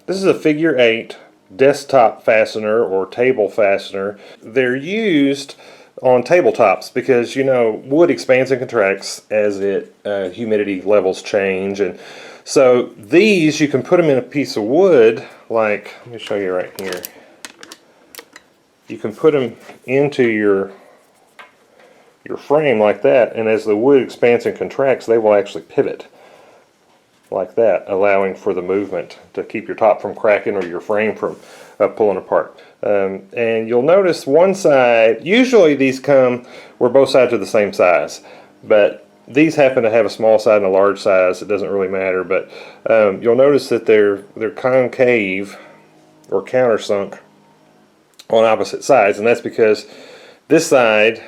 This is a figure 8 desktop fastener or table fastener. They're used on tabletops because, you know, wood expands and contracts as humidity levels change, and so these, you can put them in a piece of wood, like, let me show you right here. You can put them into your frame like that, and as the wood expands and contracts, they will actually pivot like that, allowing for the movement to keep your top from cracking or your frame from pulling apart. And you'll notice one side, usually these come where both sides are the same size, but these happen to have a small side and a large size. It doesn't really matter, but you'll notice that they're concave or countersunk on opposite sides, and that's because this side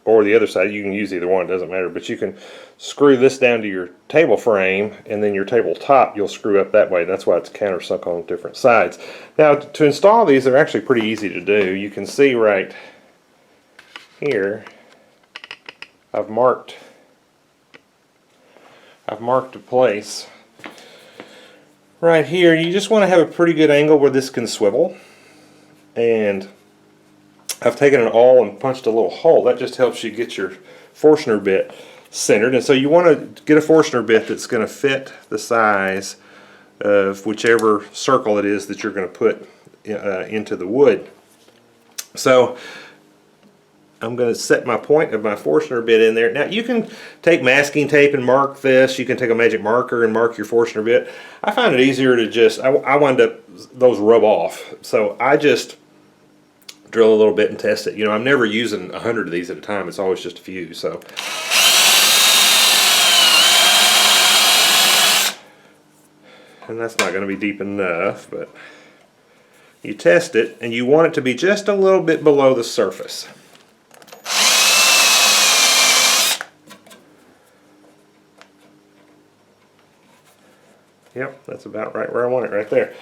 or the other side, you can use either one, it doesn't matter, but you can screw this down to your table frame, and then your table top you'll screw up that way. That's why it's countersunk on different sides. Now, to install these, they're actually pretty easy to do. You can see right here I've marked a place right here. You just want to have a pretty good angle where this can swivel, and I've taken an awl and punched a little hole. That just helps you get your Forstner bit centered. And so you want to get a Forstner bit that's going to fit the size of whichever circle it is that you're going to put into the wood. So I'm going to set my point of my Forstner bit in there. Now you can take masking tape and mark this. You can take a magic marker and mark your Forstner bit. I find it easier to just, I wind up, those rub off. So I just drill a little bit and test it. You know, I'm never using 100 of these at a time. It's always just a few. So, and that's not going to be deep enough, but you test it, and you want it to be just a little bit below the surface. Yep, that's about right where I want it, right there.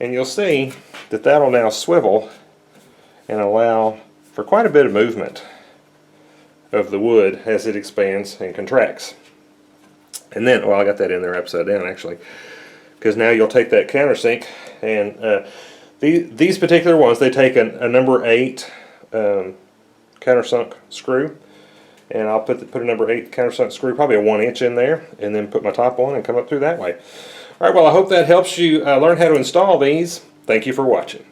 And you'll see that that'll now swivel and allow for quite a bit of movement of the wood as it expands and contracts. And then, well, I got that in there upside down actually, because now you'll take that countersink, and these particular ones, they take a number 8 countersunk screw, and I'll put a number 8 countersunk screw, probably a 1" in there, and then put my top on and come up through that way. Alright, well, I hope that helps you learn how to install these. Thank you for watching.